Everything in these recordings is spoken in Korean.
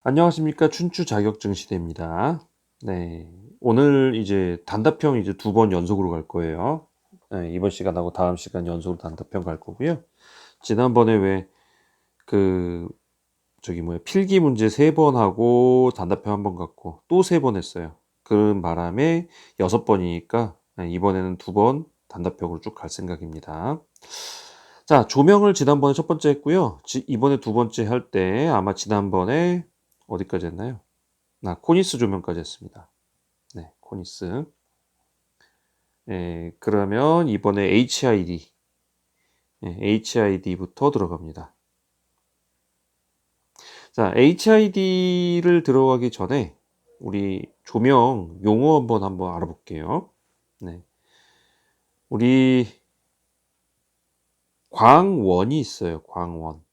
안녕하십니까. 춘추 자격증 시대입니다. 네. 오늘 이제 단답형 이제 2번 연속으로 갈 거예요. 네, 이번 시간하고 다음 시간 연속으로 단답형 갈 거고요. 지난번에 왜 필기 문제 3번 하고 단답형 1번 갔고 또 3번 했어요. 그런 바람에 6번이니까 이번에는 2번 단답형으로 쭉 갈 생각입니다. 자, 조명을 지난번에 첫 번째 했고요. 이번에 두 번째 할 때 아마 지난번에 어디까지 했나요? 코니스 조명까지 했습니다. 네, 코니스. 그러면 이번에 HID. HID부터 들어갑니다. 자, HID를 들어가기 전에 우리 조명 용어 한번 알아볼게요. 네. 우리 광원이 있어요. 광원.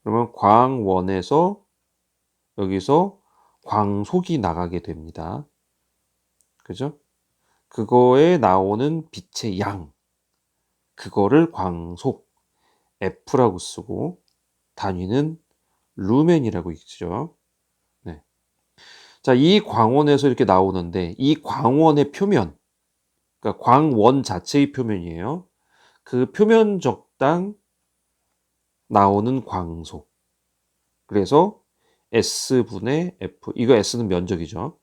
그러면 광원에서 여기서 광속이 나가게 됩니다. 그죠? 그거에 나오는 빛의 양. 그거를 광속 F라고 쓰고 단위는 루멘이라고 있죠. 네. 자, 이 광원에서 이렇게 나오는데 이 광원의 표면, 그러니까 광원 자체의 표면이에요. 그 표면 적당 나오는 광속. 그래서 S분의 F. 이거 S는 면적이죠.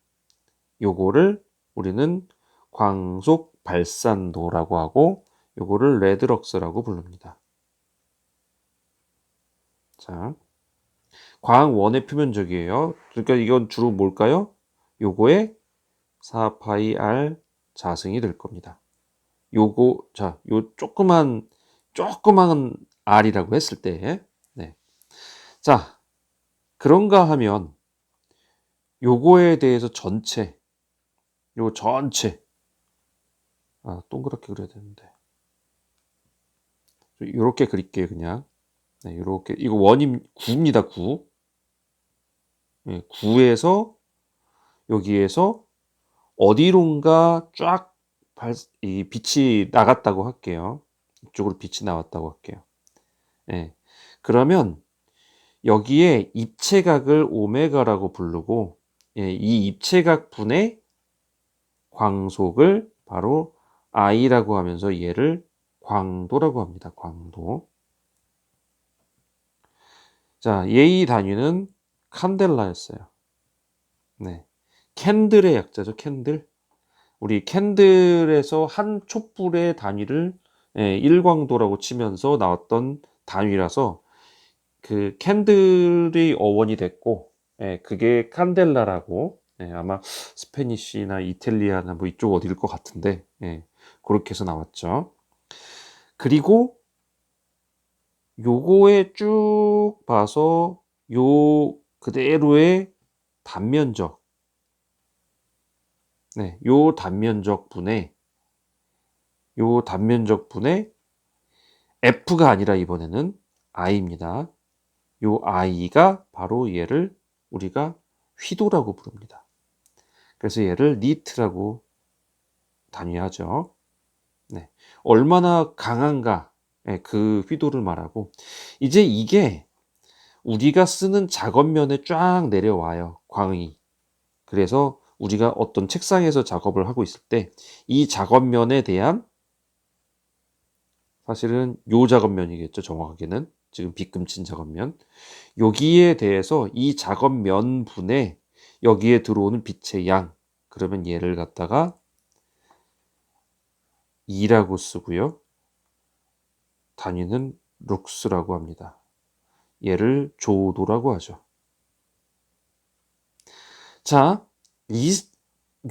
요거를 우리는 광속 발산도라고 하고 요거를 레드럭스라고 부릅니다. 자, 광원의 표면적이에요. 그러니까 이건 주로 뭘까요? 요거의 4파이 R 자승이 될 겁니다. 요거, 자, 요 조그만 R이라고 했을 때, 네. 자, 그런가 하면 요거에 대해서 요 전체, 동그랗게 그려야 되는데. 요렇게 그릴게요, 그냥. 네, 요렇게. 이거 원임 9입니다, 9. 네, 9에서 여기에서 어디론가 쫙 이 빛이 나갔다고 할게요. 이쪽으로 빛이 나왔다고 할게요. 예. 그러면 여기에 입체각을 오메가라고 부르고, 이 입체각 분의 광속을 바로 I라고 하면서 얘를 광도라고 합니다. 광도. 자, 얘의 단위는 칸델라였어요. 네. 캔들의 약자죠, 캔들. 우리 캔들에서 한 촛불의 단위를 일광도라고 치면서 나왔던 단위라서 그 캔들이 어원이 됐고, 그게 칸델라라고, 아마 스페니쉬나 이탈리아나 뭐 이쪽 어디일 것 같은데, 그렇게 해서 나왔죠. 그리고 요거에 쭉 봐서 요 그대로의 단면적, 요 단면적 분의 F가 아니라 이번에는 I입니다. 요 I가 바로 얘를 우리가 휘도라고 부릅니다. 그래서 얘를 니트라고 단위하죠. 네. 얼마나 강한가, 그 휘도를 말하고, 이제 이게 우리가 쓰는 작업면에 쫙 내려와요. 광이. 그래서 우리가 어떤 책상에서 작업을 하고 있을 때 이 작업면에 대한, 사실은 요 작업면이겠죠. 정확하게는 지금 빗금친 작업면, 여기에 대해서 이 작업면 분에 여기에 들어오는 빛의 양, 그러면 얘를 갖다가 2라고 쓰고요. 단위는 룩스라고 합니다. 얘를 조도라고 하죠. 자,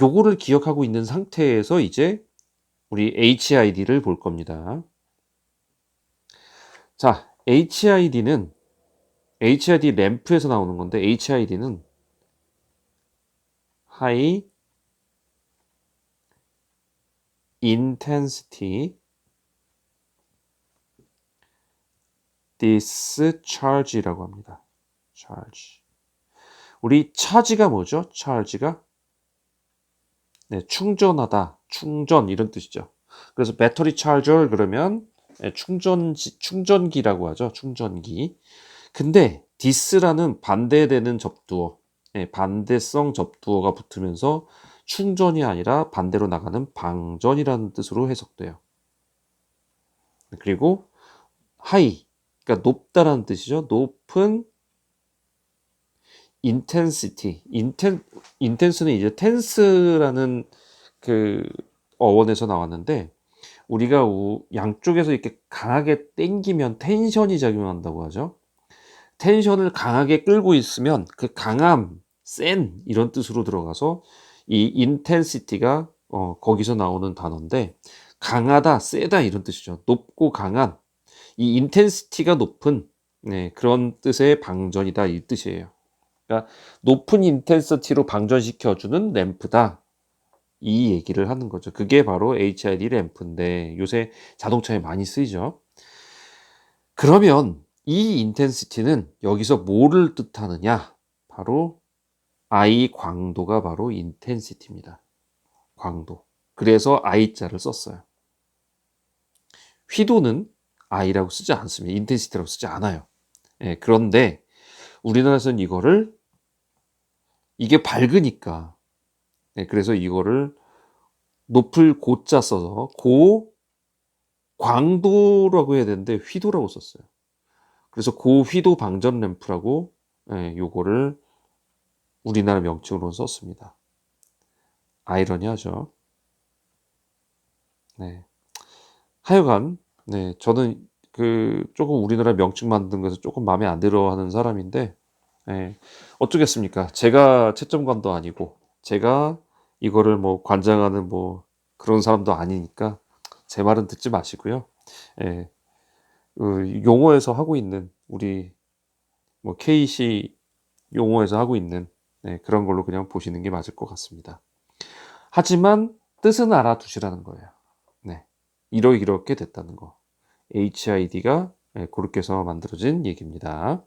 요거를 기억하고 있는 상태에서 이제 우리 HID를 볼 겁니다. 자, HID 램프에서 나오는 건데, HID는 High Intensity Discharge라고 합니다. charge. 우리 차지가 뭐죠? charge가? 네, 충전하다, 충전 이런 뜻이죠. 그래서 배터리 차저 그러면 충전기라고 하죠. 충전기. 근데 디스라는 반대되는 접두어, 반대성 접두어가 붙으면서 충전이 아니라 반대로 나가는 방전이라는 뜻으로 해석돼요. 그리고 하이, 그러니까 높다라는 뜻이죠. 높은 intensity, intense는 이제 tense라는 그 어원에서 나왔는데, 우리가 양쪽에서 이렇게 강하게 당기면 텐션이 작용한다고 하죠. 텐션을 강하게 끌고 있으면 그 강함, 센 이런 뜻으로 들어가서 이 intensity가 거기서 나오는 단어인데, 강하다, 세다 이런 뜻이죠. 높고 강한 이 intensity가 높은 그런 뜻의 방전이다 이 뜻이에요. 그러니까 높은 인텐시티로 방전시켜주는 램프다. 이 얘기를 하는 거죠. 그게 바로 HID 램프인데 요새 자동차에 많이 쓰이죠. 그러면 이 인텐시티는 여기서 뭐를 뜻하느냐? 바로 I 광도가 바로 인텐시티입니다. 광도. 그래서 I자를 썼어요. 휘도는 I라고 쓰지 않습니다. 인텐시티라고 쓰지 않아요. 그런데 우리나라에서는 이게 밝으니까 그래서 이거를 높을 고자 써서 광도라고 해야 되는데 휘도라고 썼어요. 그래서 고휘도 방전 램프라고 요거를 우리나라 명칭으로 썼습니다. 아이러니하죠. 네. 하여간 저는 조금 우리나라 명칭 만든 것에서 조금 마음에 안 들어하는 사람인데 어쩌겠습니까? 제가 채점관도 아니고 제가 이거를 뭐 관장하는 뭐 그런 사람도 아니니까 제 말은 듣지 마시고요. 예, 용어에서 하고 있는 우리 뭐 KC 용어에서 하고 있는 그런 걸로 그냥 보시는 게 맞을 것 같습니다. 하지만 뜻은 알아두시라는 거예요. 네, 이렇게 됐다는 거. HID가 그렇게 해서 만들어진 얘기입니다.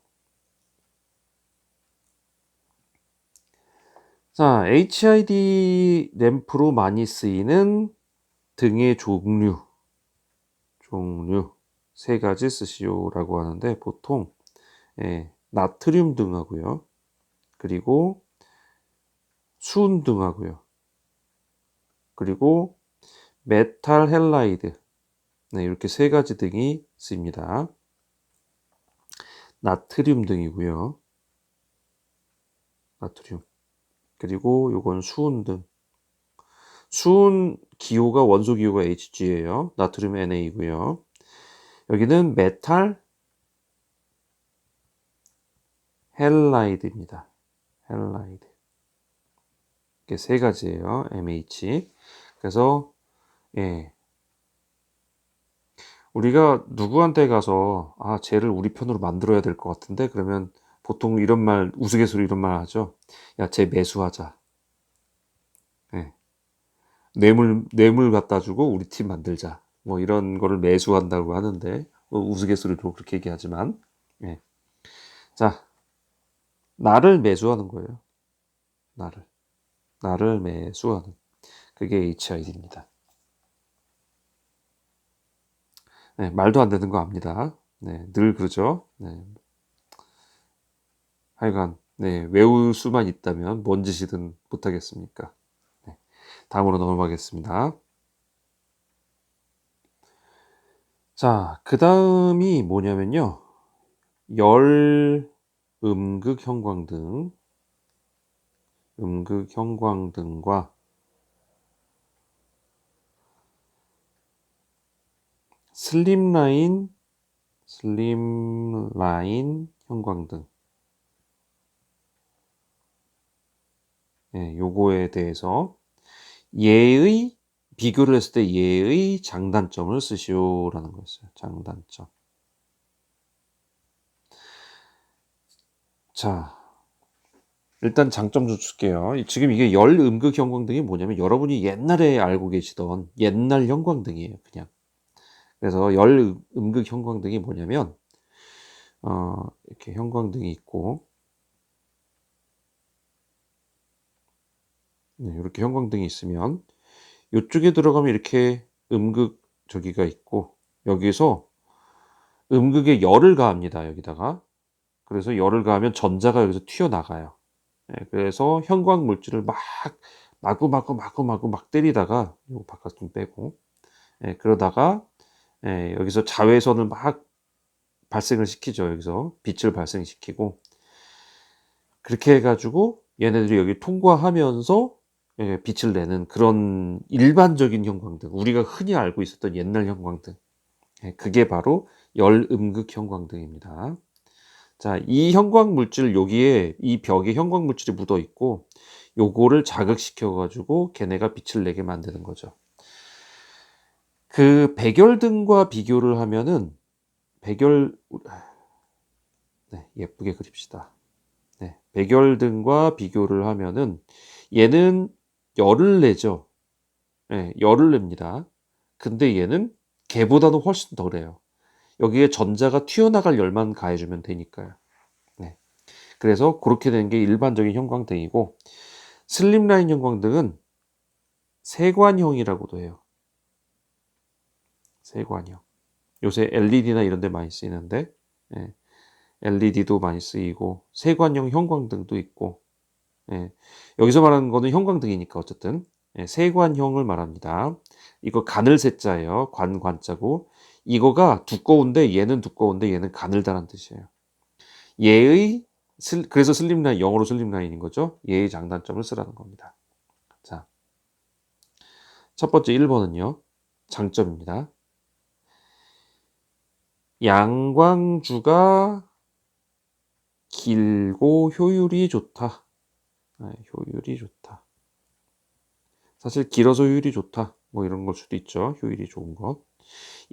자, HID 램프로 많이 쓰이는 등의 종류 세 가지 쓰시오라고 하는데 보통 나트륨 등하고요. 그리고 수은 등하고요. 그리고 메탈 헬라이드 이렇게 세 가지 등이 쓰입니다. 나트륨 등이고요. 나트륨. 그리고 요건 수은 등. 수은 기호가 원소 기호가 Hg예요. 나트륨 Na이고요. 여기는 메탈 헬라이드입니다. 헬라이드. 이게 세 가지예요. MH. 그래서 우리가 누구한테 가서 쟤를 우리 편으로 만들어야 될 것 같은데 그러면 보통 이런 말 우스갯소리 이런 말 하죠. 야, 쟤 매수하자. 뇌물 갖다 주고 우리 팀 만들자. 뭐 이런 거를 매수한다고 하는데 우스갯소리로 그렇게 얘기하지만 자, 나를 매수하는 거예요. 나를 매수하는 그게 HID입니다. 말도 안 되는 거 압니다. 늘 그러죠. 하여간 외울 수만 있다면 뭔 짓이든 못하겠습니까? 다음으로 넘어가겠습니다. 자, 그 다음이 뭐냐면요. 열 음극 형광등과 슬림라인 형광등 요거에 대해서 비교를 했을 때 얘의 장단점을 쓰시오라는 거였어요. 장단점. 자, 일단 장점 좀 줄게요. 지금 이게 열 음극 형광등이 뭐냐면 여러분이 옛날에 알고 계시던 옛날 형광등이에요. 그냥. 그래서 열 음극 형광등이 뭐냐면 이렇게 형광등이 있고 이렇게 형광등이 있으면 이쪽에 들어가면 이렇게 음극 저기가 있고 여기서 음극에 열을 가합니다. 여기다가 그래서 열을 가하면 전자가 여기서 튀어나가요. 예, 그래서 형광 물질을 막 마구마구 막 때리다가 요거 바깥 좀 빼고, 예, 그러다가 예, 여기서 자외선을 막 발생을 시키죠. 여기서 빛을 발생시키고, 그렇게 해 가지고 얘네들이 여기 통과하면서 예, 빛을 내는 그런 일반적인 형광등, 우리가 흔히 알고 있었던 옛날 형광등, 예, 그게 바로 열음극 형광등입니다. 자, 이 형광 물질, 여기에 이 벽에 형광 물질이 묻어 있고, 요거를 자극시켜 가지고 걔네가 빛을 내게 만드는 거죠. 그 백열등과 비교를 하면은, 백열 네, 예쁘게 그립시다. 네, 백열등과 비교를 하면은 얘는 열을 내죠. 예, 열을 냅니다. 근데 얘는 걔보다는 훨씬 덜해요. 여기에 전자가 튀어나갈 열만 가해주면 되니까요. 네. 그래서 그렇게 되는 게 일반적인 형광등이고, 슬림라인 형광등은 세관형이라고도 해요. 세관형. 요새 LED나 이런 데 많이 쓰이는데, 예, LED도 많이 쓰이고 세관형 형광등도 있고, 예, 여기서 말하는 거는 형광등이니까 어쨌든 예, 세관형을 말합니다. 이거 가늘 세자예요. 관자고, 이거가 두꺼운데 얘는 두꺼운데 얘는 가늘다란 뜻이에요. 얘의 그래서 슬림라인, 영어로 슬림라인인 거죠. 얘의 장단점을 쓰라는 겁니다. 자, 첫 번째 1번은요. 장점입니다. 양광주가 길고 효율이 좋다. 네, 효율이 좋다. 사실 길어서 효율이 좋다, 뭐 이런 걸 수도 있죠. 효율이 좋은 것.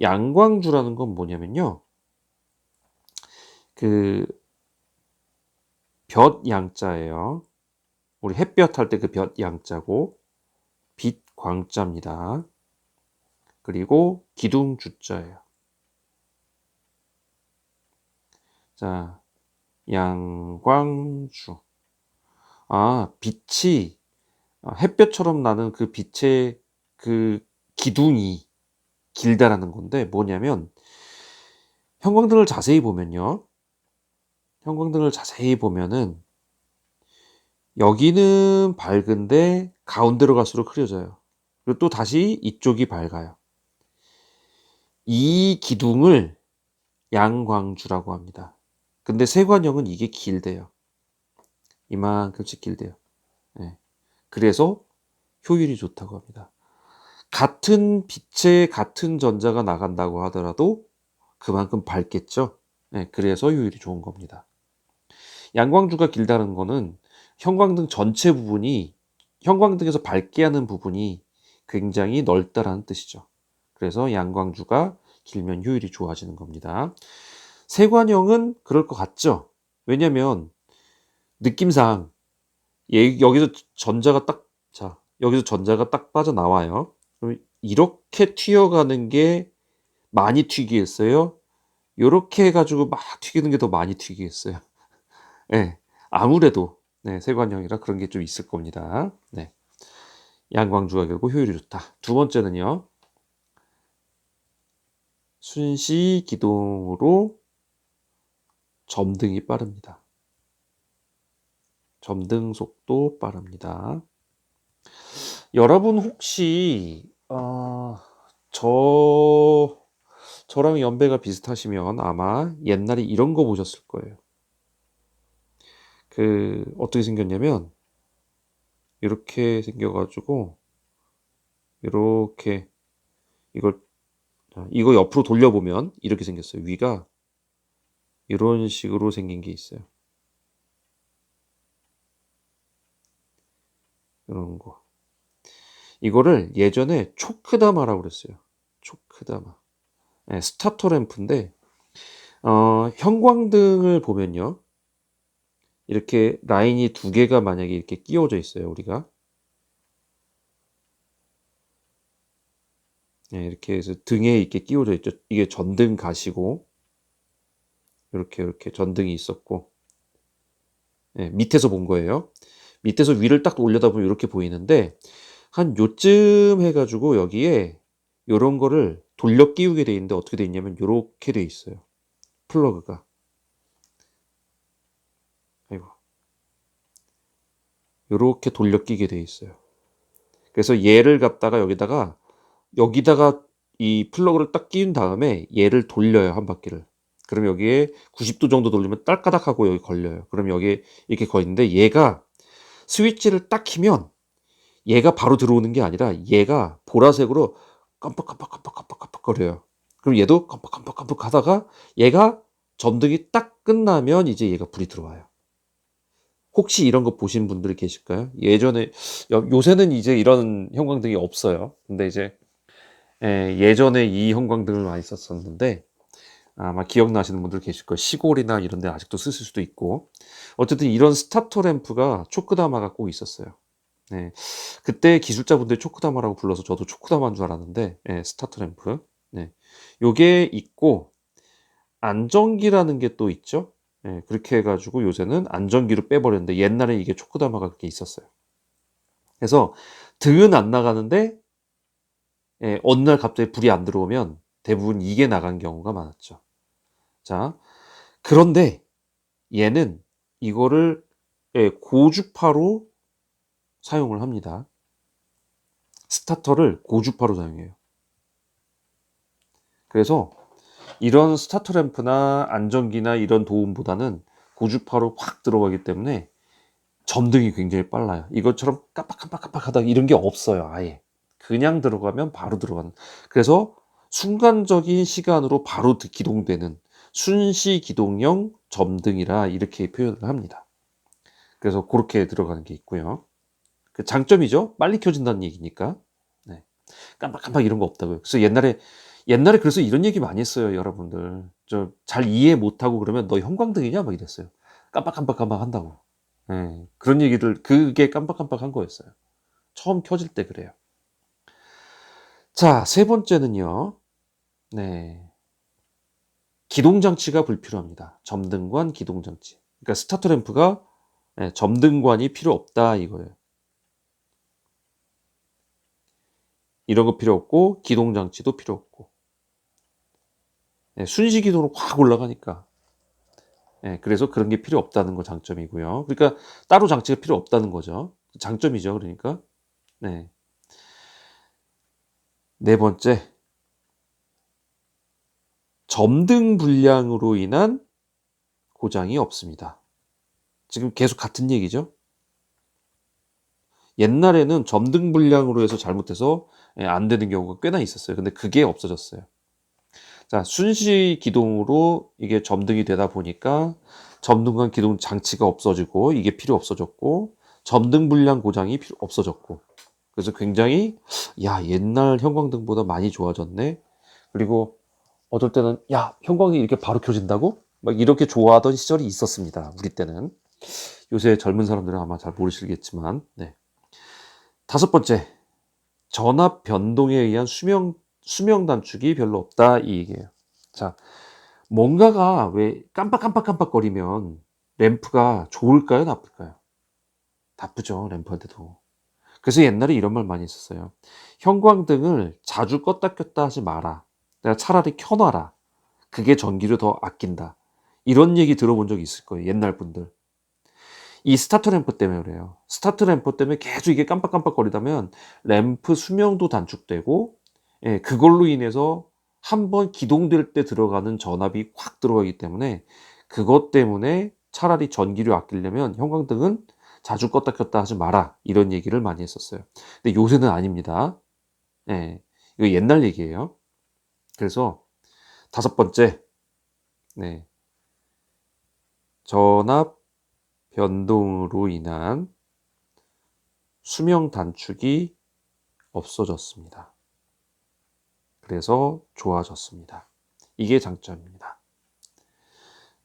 양광주라는 건 뭐냐면요. 그 볕 양자예요. 우리 햇볕 할 때 그 볕 양자고, 빛 광자입니다. 그리고 기둥 주자예요. 자, 양광주. 아, 빛이 햇볕처럼 나는 그 빛의 그 기둥이 길다라는 건데, 뭐냐면 형광등을 자세히 보면요. 형광등을 자세히 보면은 여기는 밝은데 가운데로 갈수록 흐려져요. 그리고 또 다시 이쪽이 밝아요. 이 기둥을 양광주라고 합니다. 근데 세관형은 이게 길대요. 이만큼씩 길대요. 네. 그래서 효율이 좋다고 합니다. 같은 빛에 같은 전자가 나간다고 하더라도 그만큼 밝겠죠. 네, 그래서 효율이 좋은 겁니다. 양광주가 길다는 거는 형광등 전체 부분이, 형광등에서 밝게 하는 부분이 굉장히 넓다라는 뜻이죠. 그래서 양광주가 길면 효율이 좋아지는 겁니다. 세관형은 그럴 것 같죠? 왜냐면 느낌상 여기서 전자가 딱, 자, 여기서 전자가 딱 빠져나와요. 그럼 이렇게 튀어가는 게 많이 튀기겠어요? 요렇게 해가지고 막 튀기는 게 더 많이 튀기겠어요? 예, 아무래도 네, 세관형이라 그런 게 좀 있을 겁니다. 네, 양광주가 결국 효율이 좋다. 두 번째는요. 순시 기동으로 점등이 빠릅니다. 점등 속도 빠릅니다. 여러분 혹시 저랑 연배가 비슷하시면 아마 옛날에 이런 거 보셨을 거예요. 그 어떻게 생겼냐면 이렇게 생겨가지고 이렇게 이걸 이거 옆으로 돌려보면 이렇게 생겼어요. 위가 이런 식으로 생긴 게 있어요. 이런 거. 이거를 예전에 초크다마라고 그랬어요. 초크다마. 네, 스타터 램프인데 형광등을 보면요. 이렇게 라인이 두 개가 만약에 이렇게 끼워져 있어요. 우리가. 네, 이렇게 해서 등에 이렇게 끼워져 있죠. 이게 전등 가시고 이렇게 전등이 있었고, 네, 밑에서 본 거예요. 밑에서 위를 딱 올려다보면 이렇게 보이는데 한 요쯤 해가지고 여기에 요런 거를 돌려 끼우게 돼 있는데 어떻게 돼 있냐면 요렇게 돼 있어요. 플러그가. 요렇게 돌려 끼게 돼 있어요. 그래서 얘를 갖다가 여기다가 이 플러그를 딱 끼운 다음에 얘를 돌려요, 한 바퀴를. 그럼 여기에 90도 정도 돌리면 딸까닥하고 여기 걸려요. 그럼 여기에 이렇게 걸리는데 얘가 스위치를 딱 키면 얘가 바로 들어오는 게 아니라 얘가 보라색으로 깜빡깜빡깜빡깜빡깜빡거려요. 그럼 얘도 깜빡깜빡깜빡 하다가 얘가 점등이 딱 끝나면 이제 얘가 불이 들어와요. 혹시 이런 거 보신 분들이 계실까요? 예전에 요새는 이제 이런 형광등이 없어요. 근데 이제 예전에 이 형광등을 많이 썼었는데 아마 기억나시는 분들 계실 거예요. 시골이나 이런 데 아직도 쓰실 수도 있고. 어쨌든 이런 스타터 램프가 초크다마가 꼭 있었어요. 네. 그때 기술자분들이 초크다마라고 불러서 저도 초크다마인 줄 알았는데 스타터 램프. 네. 요게 있고 안전기라는 게 또 있죠. 그렇게 해 가지고 요새는 안전기로 빼버렸는데 옛날에 이게 초크다마가 그렇게 있었어요. 그래서 등은 안 나가는데 어느 날 갑자기 불이 안 들어오면 대부분 이게 나간 경우가 많았죠. 자, 그런데 얘는 이거를 고주파로 사용을 합니다. 스타터를 고주파로 사용해요. 그래서 이런 스타터 램프나 안전기나 이런 도움보다는 고주파로 확 들어가기 때문에 점등이 굉장히 빨라요. 이것처럼 깜빡깜빡깜빡하다 이런 게 없어요, 아예. 그냥 들어가면 바로 들어가는. 그래서 순간적인 시간으로 바로 기동되는 순시 기동형 점등이라 이렇게 표현을 합니다. 그래서 그렇게 들어가는 게 있고요. 그 장점이죠. 빨리 켜진다는 얘기니까. 네. 깜빡깜빡 이런 거 없다고요. 그래서 옛날에 그래서 이런 얘기 많이 했어요, 여러분들. 저 잘 이해 못하고 그러면 너 형광등이냐? 막 이랬어요. 깜빡깜빡깜빡 한다고. 그런 얘기를 그게 깜빡깜빡한 거였어요. 처음 켜질 때 그래요. 자, 세 번째는요. 네. 기동장치가 불필요합니다. 점등관 기동장치. 그러니까 스타터 램프가 점등관이 필요 없다 이거예요. 이런 거 필요 없고 기동장치도 필요 없고 순시 기동으로 확 올라가니까 그래서 그런 게 필요 없다는 거 장점이고요. 그러니까 따로 장치가 필요 없다는 거죠. 장점이죠. 그러니까 네. 네 번째, 점등 불량으로 인한 고장이 없습니다. 지금 계속 같은 얘기죠. 옛날에는 점등 불량으로 해서 잘못해서 안 되는 경우가 꽤나 있었어요. 근데 그게 없어졌어요. 자, 순시 기동으로 이게 점등이 되다 보니까 점등관 기동 장치가 없어지고 이게 필요 없어졌고 점등 불량 고장이 필요 없어졌고 그래서 굉장히 야, 옛날 형광등보다 많이 좋아졌네. 그리고 어떨 때는 야, 형광이 이렇게 바로 켜진다고? 막 이렇게 좋아하던 시절이 있었습니다. 우리 때는. 요새 젊은 사람들은 아마 잘 모르시겠지만. 네. 다섯 번째, 전압 변동에 의한 수명 단축이 별로 없다 이 얘기예요. 자, 뭔가가 왜 깜빡깜빡깜빡거리면 램프가 좋을까요, 나쁠까요? 나쁘죠, 램프한테도. 그래서 옛날에 이런 말 많이 했었어요. 형광등을 자주 껐다 켰다 하지 마라. 내가 차라리 켜놔라. 그게 전기를 더 아낀다. 이런 얘기 들어본 적이 있을 거예요, 옛날 분들. 이 스타터 램프 때문에 그래요. 스타터 램프 때문에 계속 이게 깜빡깜빡거리다면 램프 수명도 단축되고 그걸로 인해서 한번 기동될 때 들어가는 전압이 확 들어가기 때문에 그것 때문에 차라리 전기를 아끼려면 형광등은 자주 껐다 켰다 하지 마라. 이런 얘기를 많이 했었어요. 근데 요새는 아닙니다. 예. 이거 옛날 얘기예요. 그래서 다섯 번째, 네. 전압 변동으로 인한 수명 단축이 없어졌습니다. 그래서 좋아졌습니다. 이게 장점입니다.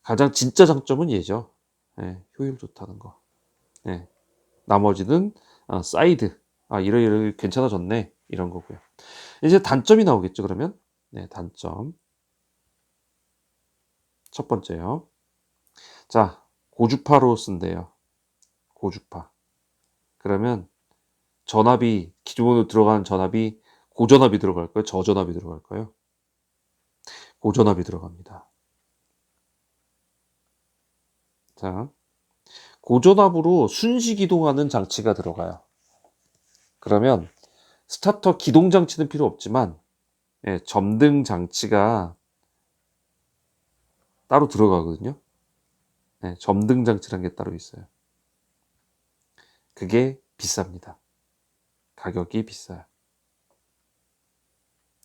가장 진짜 장점은 얘죠. 효율 좋다는 거. 나머지는 사이드. 이러 괜찮아졌네. 이런 거고요. 이제 단점이 나오겠죠, 그러면? 네, 단점. 첫 번째요. 자, 고주파로 쓴대요. 고주파. 그러면 전압이 기존으로 들어가는 전압이 고전압이 들어갈까요? 저전압이 들어갈까요? 고전압이 들어갑니다. 자, 고전압으로 순시 기동하는 장치가 들어가요. 그러면 스타터 기동 장치는 필요 없지만 점등 장치가 따로 들어가거든요. 점등 장치라는 게 따로 있어요. 그게 비쌉니다. 가격이 비싸요.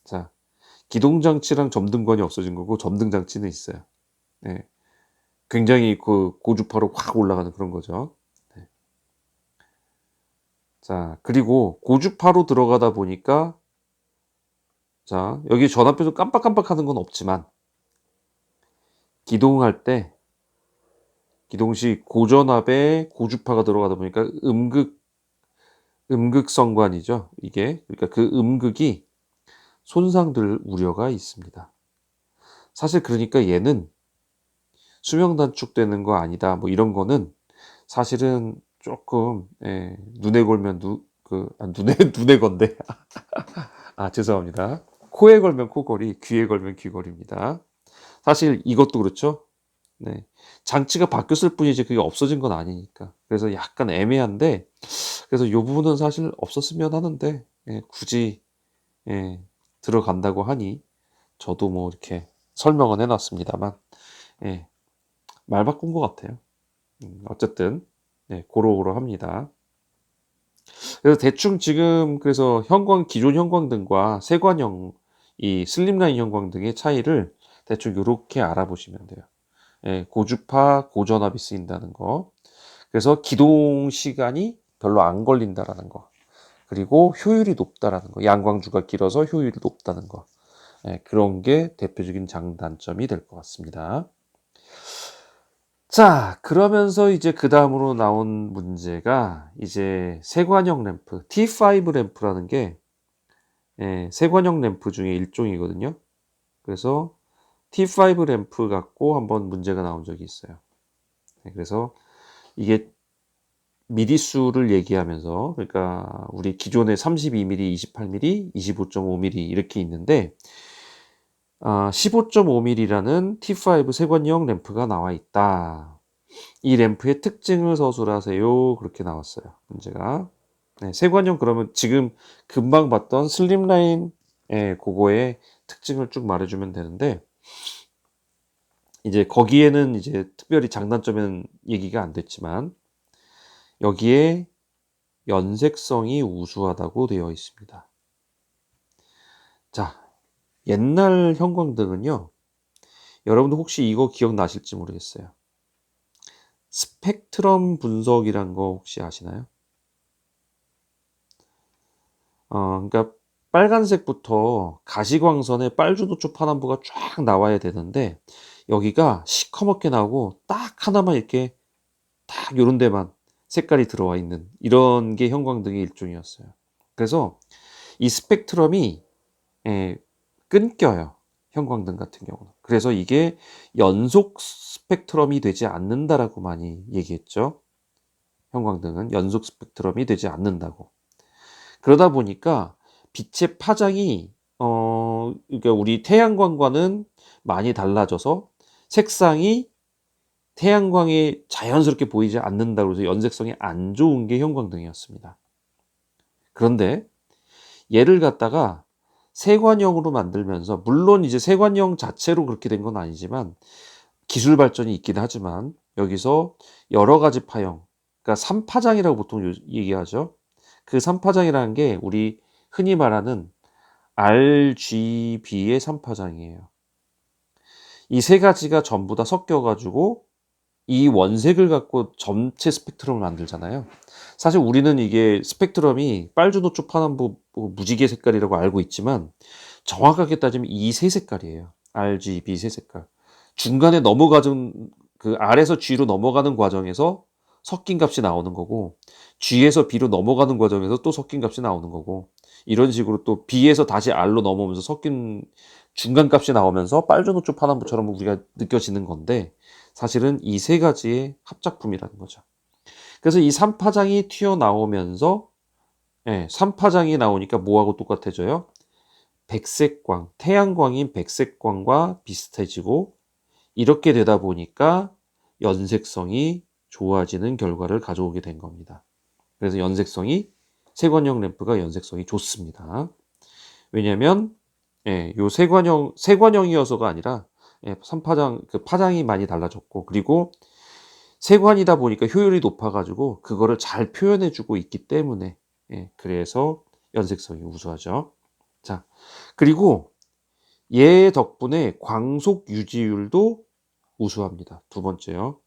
자, 기동 장치랑 점등관이 없어진 거고 점등 장치는 있어요. 굉장히 그 고주파로 확 올라가는 그런 거죠. 자, 그리고 고주파로 들어가다 보니까 자, 여기 전압표도 깜빡깜빡 하는 건 없지만 기동할 때 기동 시 고전압에 고주파가 들어가다 보니까 음극성관이죠. 이게 그러니까 그 음극이 손상될 우려가 있습니다. 사실 그러니까 얘는 수명 단축되는 거 아니다. 뭐 이런 거는 사실은 조금 눈에 걸면 눈에 건데 죄송합니다. 코에 걸면 코걸이, 귀에 걸면 귀걸이입니다. 사실 이것도 그렇죠. 장치가 바뀌었을 뿐이지 그게 없어진 건 아니니까. 그래서 약간 애매한데 그래서 이 부분은 사실 없었으면 하는데 굳이 들어간다고 하니 저도 뭐 이렇게 설명은 해놨습니다만 말 바꾼 것 같아요. 어쨌든 고루고루합니다. 그래서 대충 지금 그래서 기존 형광등과 세관형 이 슬림라인 형광등의 차이를 대충 이렇게 알아보시면 돼요. 고주파, 고전압이 쓰인다는 거. 그래서 기동 시간이 별로 안 걸린다라는 거. 그리고 효율이 높다라는 거. 양광주가 길어서 효율이 높다는 거. 그런 게 대표적인 장단점이 될 것 같습니다. 자, 그러면서 이제 그 다음으로 나온 문제가 이제 세관형 램프, T5 램프라는 게 세관형 램프 중에 일종이거든요. 그래서 T5 램프 갖고 한번 문제가 나온 적이 있어요. 그래서 이게 미리수를 얘기하면서 그러니까 우리 기존에 32mm, 28mm, 25.5mm 이렇게 있는데 15.5mm라는 T5 세관형 램프가 나와 있다. 이 램프의 특징을 서술하세요. 그렇게 나왔어요. 문제가. 세관형 그러면 지금 금방 봤던 슬림라인 그거의 특징을 쭉 말해주면 되는데 이제 거기에는 이제 특별히 장단점은 얘기가 안 됐지만 여기에 연색성이 우수하다고 되어 있습니다. 자, 옛날 형광등은요. 여러분들 혹시 이거 기억나실지 모르겠어요. 스펙트럼 분석이란 거 혹시 아시나요? 그러니까 빨간색부터 가시광선에 빨주노초 파남보가 쫙 나와야 되는데 여기가 시커멓게 나오고 딱 하나만 이렇게 딱 요런 데만 색깔이 들어와 있는 이런 게 형광등의 일종이었어요. 그래서 이 스펙트럼이 끊겨요. 형광등 같은 경우는. 그래서 이게 연속 스펙트럼이 되지 않는다라고 많이 얘기했죠. 형광등은 연속 스펙트럼이 되지 않는다고. 그러다 보니까 빛의 파장이 그러니까 우리 태양광과는 많이 달라져서 색상이 태양광에 자연스럽게 보이지 않는다고 해서 연색성이 안 좋은 게 형광등이었습니다. 그런데 얘를 갖다가 세관형으로 만들면서 물론 이제 세관형 자체로 그렇게 된 건 아니지만 기술 발전이 있긴 하지만 여기서 여러 가지 파형, 그러니까 3파장이라고 보통 얘기하죠. 그 3파장이라는 게 우리 흔히 말하는 RGB의 3파장이에요. 이 세 가지가 전부 다 섞여가지고 이 원색을 갖고 전체 스펙트럼을 만들잖아요. 사실 우리는 이게 스펙트럼이 빨주노초 파남보 무지개 색깔이라고 알고 있지만 정확하게 따지면 이 세 색깔이에요. RGB 세 색깔. 중간에 넘어가는 그 R에서 G로 넘어가는 과정에서 섞인 값이 나오는 거고 G에서 B로 넘어가는 과정에서 또 섞인 값이 나오는 거고 이런 식으로 또 B에서 다시 R로 넘어오면서 섞인 중간 값이 나오면서 빨주노초 파남보처럼 우리가 느껴지는 건데 사실은 이 세 가지의 합작품이라는 거죠. 그래서 이 3파장이 튀어나오면서 3파장이 나오니까 뭐하고 똑같아져요? 백색광, 태양광인 백색광과 비슷해지고 이렇게 되다 보니까 연색성이 좋아지는 결과를 가져오게 된 겁니다. 그래서 세관형 램프가 연색성이 좋습니다. 왜냐면 요 세관형이어서가 아니라 선파장 파장이 많이 달라졌고, 그리고 세관이다 보니까 효율이 높아 가지고 그거를 잘 표현해 주고 있기 때문에 그래서 연색성이 우수하죠. 자, 그리고 얘 덕분에 광속 유지율도 우수합니다. 두 번째요.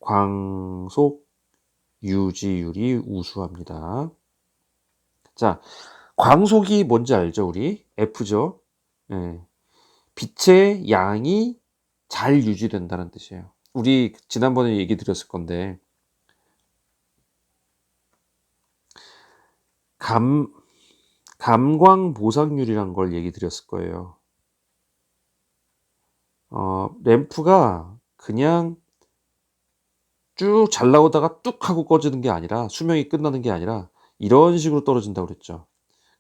광속 유지율이 우수합니다. 자, 광속이 뭔지 알죠, 우리? F죠. 예. 빛의 양이 잘 유지된다는 뜻이에요. 우리 지난번에 얘기 드렸을 건데, 감 감광 보상률이란 걸 얘기 드렸을 거예요. 램프가 그냥 쭉 잘 나오다가 뚝 하고 꺼지는 게 아니라, 수명이 끝나는 게 아니라 이런 식으로 떨어진다고 그랬죠.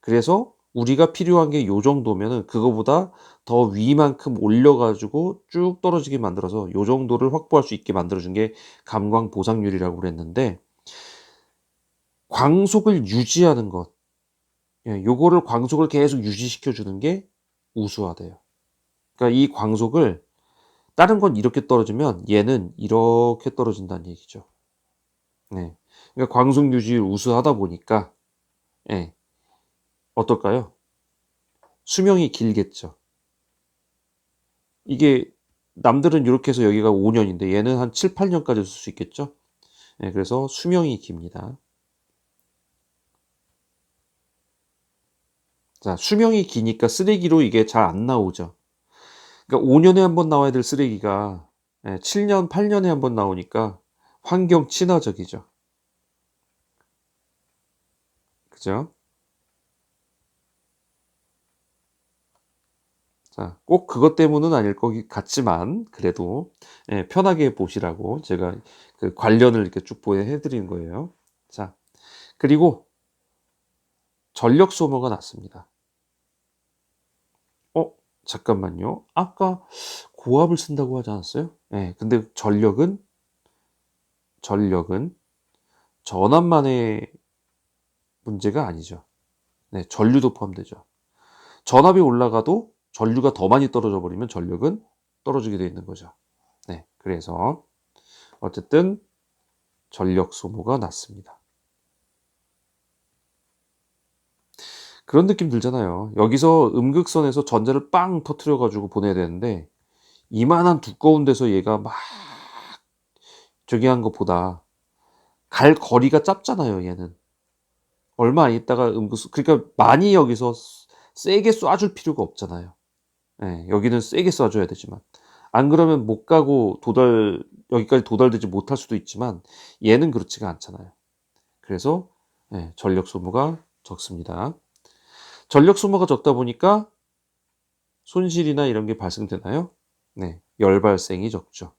그래서 우리가 필요한 게 요 정도면은 그거보다 더 위만큼 올려 가지고 쭉 떨어지게 만들어서 요 정도를 확보할 수 있게 만들어 준 게 감광 보상률이라고 그랬는데, 광속을 유지하는 것, 요거를 광속을 계속 유지시켜 주는 게 우수하대요. 그러니까 이 광속을, 다른 건 이렇게 떨어지면 얘는 이렇게 떨어진다는 얘기죠. 네. 그러니까 광속 유지율 우수하다 보니까 예. 어떨까요? 수명이 길겠죠. 이게 남들은 요렇게 해서 여기가 5 년인데 얘는 한 7-8 년까지 쓸 수 있겠죠? 예, 그래서 수명이 깁니다. 자, 수명이 기니까 쓰레기로 이게 잘 안 나오죠. 그러니까 5 년에 한 번 나와야 될 쓰레기가 7 년, 8 년에 한 번 나오니까 환경 친화적이죠. 그죠? 자, 꼭 그것 때문은 아닐 것 같지만 그래도 편하게 보시라고 제가 그 관련을 이렇게 쭉 보여해 드리는 거예요. 자, 그리고 전력 소모가 낮습니다. 어 잠깐만요. 아까 고압을 쓴다고 하지 않았어요? 근데 전력은 전압만의 문제가 아니죠. 전류도 포함되죠. 전압이 올라가도 전류가 더 많이 떨어져 버리면 전력은 떨어지게 되어 있는 거죠. 그래서 어쨌든 전력 소모가 낮습니다. 그런 느낌 들잖아요. 여기서 음극선에서 전자를 빵 터트려 가지고 보내야 되는데 이만한 두꺼운 데서 얘가 막 저기 한 것보다 갈 거리가 짧잖아요, 얘는. 얼마 안 있다가 그러니까 많이 여기서 세게 쏴줄 필요가 없잖아요. 여기는 세게 쏴줘야 되지만. 안 그러면 못 가고 여기까지 도달되지 못할 수도 있지만 얘는 그렇지가 않잖아요. 그래서 전력 소모가 적습니다. 전력 소모가 적다 보니까 손실이나 이런 게 발생되나요? 열 발생이 적죠.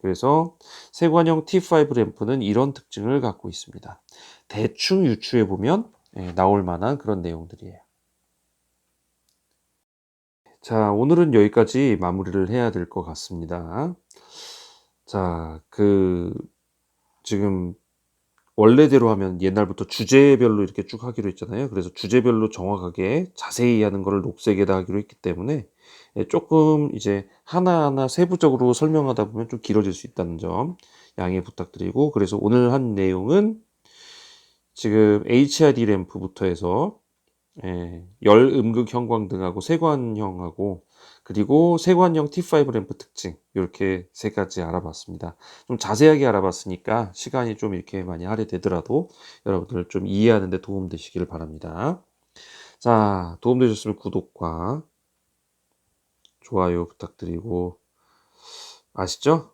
그래서 세관형 T5 램프는 이런 특징을 갖고 있습니다. 대충 유추해 보면 나올 만한 그런 내용들이에요. 자, 오늘은 여기까지 마무리를 해야 될 것 같습니다. 자, 지금 원래대로 하면 옛날부터 주제별로 이렇게 쭉 하기로 했잖아요. 그래서 주제별로 정확하게 자세히 하는 거를 녹색에다 하기로 했기 때문에 조금 이제 하나하나 세부적으로 설명하다 보면 좀 길어질 수 있다는 점 양해 부탁드리고, 그래서 오늘 한 내용은 지금 HID 램프부터 해서 열 음극 형광등하고 세관형하고, 그리고 세관형 T5 램프 특징, 이렇게 세 가지 알아봤습니다. 좀 자세하게 알아봤으니까 시간이 좀 이렇게 많이 할애되더라도 여러분들 좀 이해하는 데 도움 되시기를 바랍니다. 자, 도움 되셨으면 구독과 좋아요 부탁드리고, 아시죠?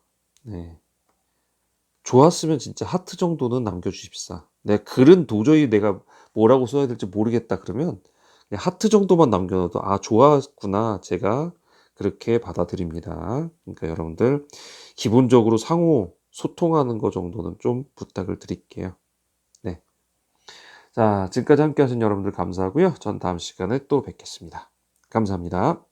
좋았으면 진짜 하트 정도는 남겨주십사. 글은 도저히 내가 뭐라고 써야 될지 모르겠다 그러면 그냥 하트 정도만 남겨놔도 좋았구나, 제가 그렇게 받아들입니다. 그러니까 여러분들 기본적으로 상호 소통하는 거 정도는 좀 부탁을 드릴게요. 자, 지금까지 함께 하신 여러분들 감사하고요. 전 다음 시간에 또 뵙겠습니다. 감사합니다.